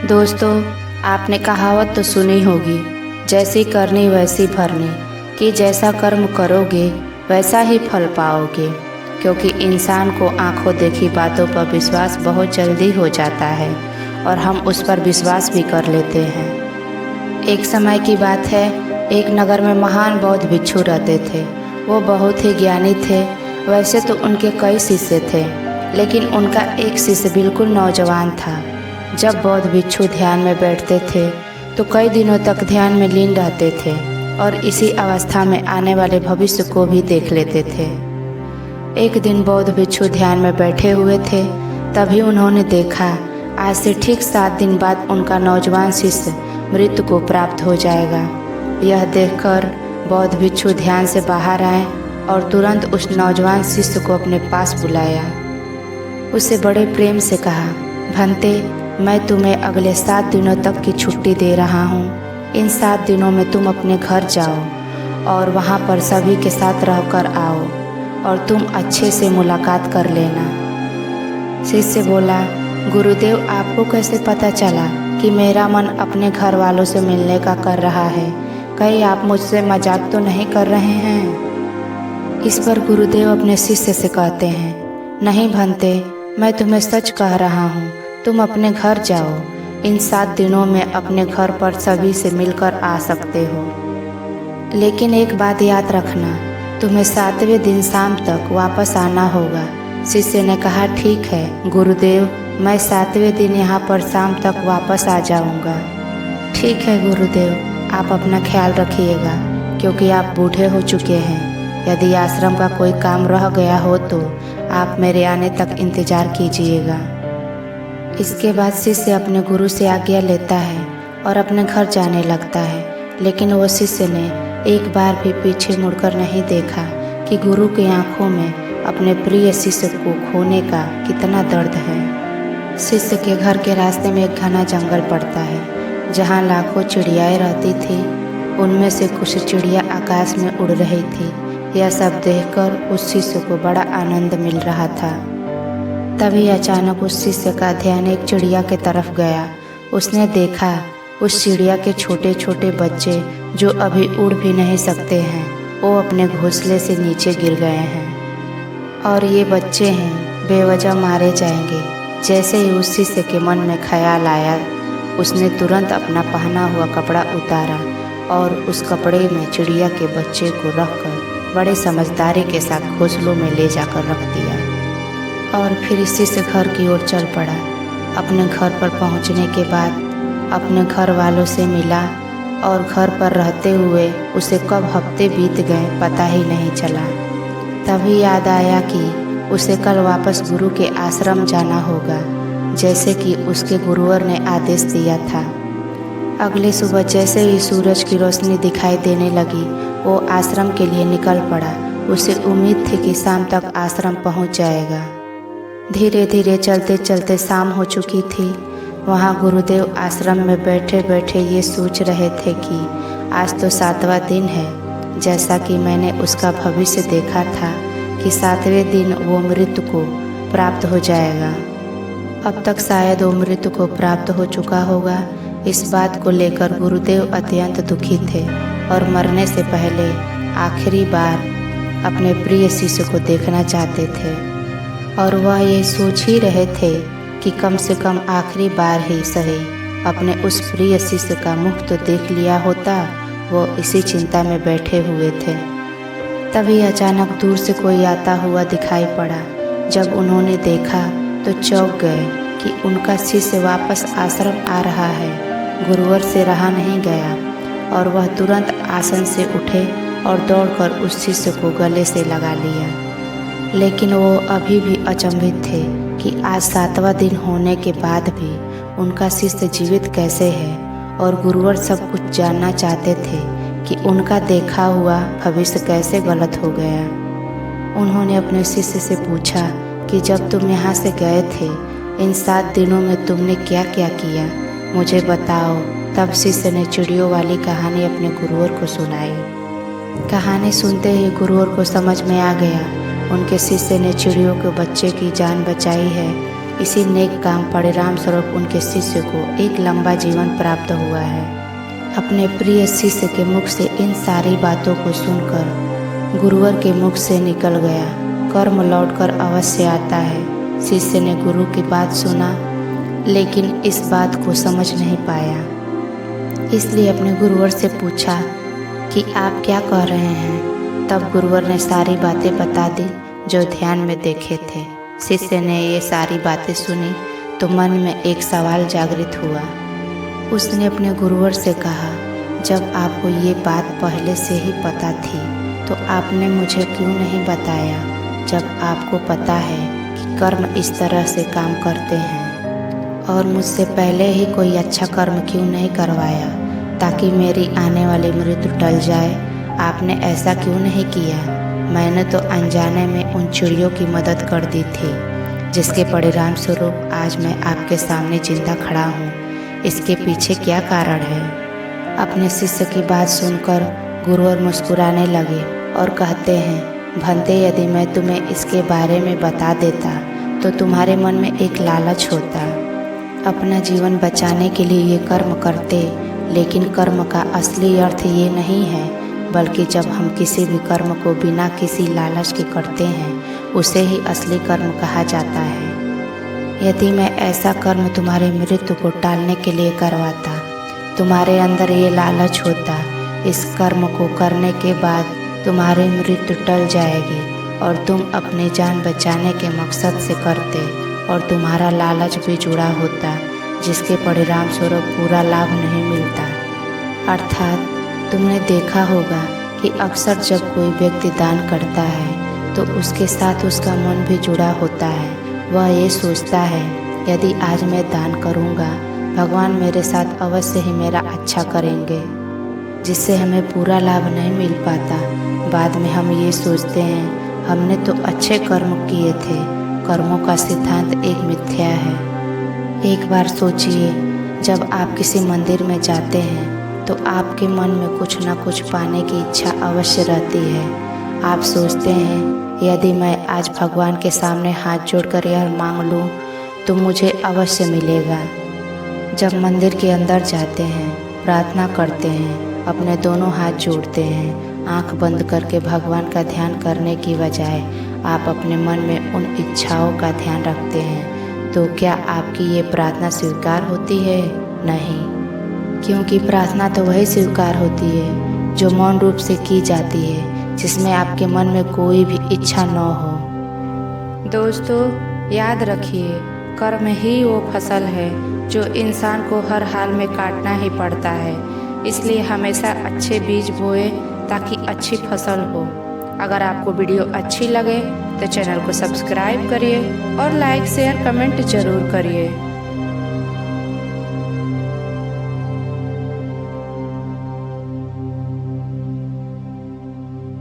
दोस्तों, आपने कहावत तो सुनी होगी, जैसी करनी वैसी भरनी, कि जैसा कर्म करोगे वैसा ही फल पाओगे। क्योंकि इंसान को आंखों देखी बातों पर विश्वास बहुत जल्दी हो जाता है और हम उस पर विश्वास भी कर लेते हैं। एक समय की बात है, एक नगर में महान बौद्ध भिक्षु रहते थे। वो बहुत ही ज्ञानी थे। वैसे तो उनके कई शिष्य थे, लेकिन उनका एक शिष्य बिल्कुल नौजवान था। जब बौद्ध भिक्षु ध्यान में बैठते थे तो कई दिनों तक ध्यान में लीन रहते थे और इसी अवस्था में आने वाले भविष्य को भी देख लेते थे। एक दिन बौद्ध भिक्षु ध्यान में बैठे हुए थे, तभी उन्होंने देखा आज से ठीक 7 दिन बाद उनका नौजवान शिष्य मृत्यु को प्राप्त हो जाएगा। यह देखकर बौद्ध भिक्षु ध्यान से बाहर आए और तुरंत उस नौजवान शिष्य को अपने पास बुलाया। उसे बड़े प्रेम से कहा, भंते, मैं तुम्हें अगले 7 दिनों तक की छुट्टी दे रहा हूँ। इन 7 दिनों में तुम अपने घर जाओ और वहाँ पर सभी के साथ रहकर आओ और तुम अच्छे से मुलाकात कर लेना। शिष्य बोला, गुरुदेव, आपको कैसे पता चला कि मेरा मन अपने घर वालों से मिलने का कर रहा है? कहीं आप मुझसे मजाक तो नहीं कर रहे हैं? इस पर गुरुदेव अपने शिष्य से कहते हैं, नहीं भंते, मैं तुम्हें सच कह रहा हूँ। तुम अपने घर जाओ। इन 7 दिनों में अपने घर पर सभी से मिलकर आ सकते हो, लेकिन एक बात याद रखना, तुम्हें 7वें दिन शाम तक वापस आना होगा। शिष्य ने कहा, ठीक है गुरुदेव, मैं 7वें दिन यहाँ पर शाम तक वापस आ जाऊँगा। ठीक है गुरुदेव, आप अपना ख्याल रखिएगा, क्योंकि आप बूढ़े हो चुके हैं। यदि आश्रम का कोई काम रह गया हो तो आप मेरे आने तक इंतज़ार कीजिएगा। इसके बाद शिष्य अपने गुरु से आज्ञा लेता है और अपने घर जाने लगता है। लेकिन वो शिष्य ने एक बार भी पीछे मुड़कर नहीं देखा कि गुरु की आंखों में अपने प्रिय शिष्य को खोने का कितना दर्द है। शिष्य के घर के रास्ते में एक घना जंगल पड़ता है, जहाँ लाखों चिड़ियाएँ रहती थी। उनमें से कुछ चिड़िया आकाश में उड़ रही थी। यह सब देखकर उस शिष्य को बड़ा आनंद मिल रहा था। तभी अचानक उस शिष्य का ध्यान एक चिड़िया की तरफ गया। उसने देखा उस चिड़िया के छोटे छोटे बच्चे, जो अभी उड़ भी नहीं सकते हैं, वो अपने घोंसले से नीचे गिर गए हैं और ये बच्चे हैं बेवजह मारे जाएंगे। जैसे ही उस शिष्य के मन में ख्याल आया, उसने तुरंत अपना पहना हुआ कपड़ा उतारा और उस कपड़े में चिड़िया के बच्चे को रखकर बड़े समझदारी के साथ घोंसलों में ले जाकर रख दिया और फिर इसी से घर की ओर चल पड़ा। अपने घर पर पहुंचने के बाद अपने घर वालों से मिला और घर पर रहते हुए उसे कब हफ्ते बीत गए पता ही नहीं चला। तभी याद आया कि उसे कल वापस गुरु के आश्रम जाना होगा, जैसे कि उसके गुरुवर ने आदेश दिया था। अगली सुबह जैसे ही सूरज की रोशनी दिखाई देने लगी, वो आश्रम के लिए निकल पड़ा। उसे उम्मीद थी कि शाम तक आश्रम पहुंच जाएगा। धीरे धीरे चलते चलते शाम हो चुकी थी। वहाँ गुरुदेव आश्रम में बैठे बैठे ये सोच रहे थे कि आज तो 7वां दिन है, जैसा कि मैंने उसका भविष्य देखा था कि 7वें दिन वो मृत्यु को प्राप्त हो जाएगा। अब तक शायद वो मृत्यु को प्राप्त हो चुका होगा। इस बात को लेकर गुरुदेव अत्यंत दुखी थे और मरने से पहले आखिरी बार अपने प्रिय शिष्य को देखना चाहते थे और वह ये सोच ही रहे थे कि कम से कम आखिरी बार ही सही अपने उस प्रिय शिष्य का मुख तो देख लिया होता। वो इसी चिंता में बैठे हुए थे। तभी अचानक दूर से कोई आता हुआ दिखाई पड़ा। जब उन्होंने देखा तो चौंक गए कि उनका शिष्य वापस आश्रम आ रहा है। गुरुवर से रहा नहीं गया और वह तुरंत आसन से उठे और दौड़कर उस शिष्य को गले से लगा लिया। लेकिन वो अभी भी अचंभित थे कि आज 7वां दिन होने के बाद भी उनका शिष्य जीवित कैसे है और गुरुवर सब कुछ जानना चाहते थे कि उनका देखा हुआ भविष्य कैसे गलत हो गया। उन्होंने अपने शिष्य से पूछा कि जब तुम यहाँ से गए थे, इन 7 दिनों में तुमने क्या क्या किया, मुझे बताओ। तब शिष्य ने चिड़ियों वाली कहानी अपने गुरुवर को सुनाई। कहानी सुनते ही गुरुवर को समझ में आ गया, उनके शिष्य ने चिड़ियों के बच्चे की जान बचाई है इसी नेक काम परिणाम स्वरूप उनके शिष्य को एक लंबा जीवन प्राप्त हुआ है। अपने प्रिय शिष्य के मुख से इन सारी बातों को सुनकर गुरुवर के मुख से निकल गया, कर्म लौटकर अवश्य आता है। शिष्य ने गुरु की बात सुना लेकिन इस बात को समझ नहीं पाया, इसलिए अपने गुरुवर से पूछा कि आप क्या कह रहे हैं। तब गुरुवर ने सारी बातें बता दी जो ध्यान में देखे थे। शिष्य ने ये सारी बातें सुनी तो मन में एक सवाल जागृत हुआ। उसने अपने गुरुवर से कहा, जब आपको ये बात पहले से ही पता थी तो आपने मुझे क्यों नहीं बताया? जब आपको पता है कि कर्म इस तरह से काम करते हैं और मुझसे पहले ही कोई अच्छा कर्म क्यों नहीं करवाया ताकि मेरी आने वाली मृत्यु टल जाए? आपने ऐसा क्यों नहीं किया? मैंने तो अनजाने में उन चिड़ियों की मदद कर दी थी जिसके परिणाम स्वरूप आज मैं आपके सामने जिंदा खड़ा हूँ। इसके पीछे क्या कारण है? अपने शिष्य की बात सुनकर गुरुवर मुस्कुराने लगे और कहते हैं, भंते यदि मैं तुम्हें इसके बारे में बता देता तो तुम्हारे मन में एक लालच होता, अपना जीवन बचाने के लिए ये कर्म करते। लेकिन कर्म का असली अर्थ ये नहीं है, बल्कि जब हम किसी भी कर्म को बिना किसी लालच के करते हैं उसे ही असली कर्म कहा जाता है। यदि मैं ऐसा कर्म तुम्हारे मृत्यु को टालने के लिए करवाता, तुम्हारे अंदर ये लालच होता, इस कर्म को करने के बाद तुम्हारी मृत्यु टल जाएगी और तुम अपनी जान बचाने के मकसद से करते और तुम्हारा लालच भी जुड़ा होता, जिसके परिणाम स्वरूप पूरा लाभ नहीं मिलता। अर्थात तुमने देखा होगा कि अक्सर जब कोई व्यक्ति दान करता है तो उसके साथ उसका मन भी जुड़ा होता है। वह ये सोचता है, यदि आज मैं दान करूँगा भगवान मेरे साथ अवश्य ही मेरा अच्छा करेंगे, जिससे हमें पूरा लाभ नहीं मिल पाता। बाद में हम ये सोचते हैं हमने तो अच्छे कर्म किए थे। कर्मों का सिद्धांत एक मिथ्या है। एक बार सोचिए, जब आप किसी मंदिर में जाते हैं तो आपके मन में कुछ न कुछ पाने की इच्छा अवश्य रहती है। आप सोचते हैं यदि मैं आज भगवान के सामने हाथ जोड़कर यह मांग लूँ तो मुझे अवश्य मिलेगा। जब मंदिर के अंदर जाते हैं, प्रार्थना करते हैं, अपने दोनों हाथ जोड़ते हैं, आंख बंद करके भगवान का ध्यान करने की बजाय आप अपने मन में उन इच्छाओं का ध्यान रखते हैं, तो क्या आपकी ये प्रार्थना स्वीकार होती है? नहीं, क्योंकि प्रार्थना तो वही स्वीकार होती है जो मौन रूप से की जाती है, जिसमें आपके मन में कोई भी इच्छा न हो। दोस्तों, याद रखिए, कर्म ही वो फसल है जो इंसान को हर हाल में काटना ही पड़ता है। इसलिए हमेशा अच्छे बीज बोए ताकि अच्छी फसल हो। अगर आपको वीडियो अच्छी लगे तो चैनल को सब्सक्राइब करिए और लाइक शेयर कमेंट जरूर करिए।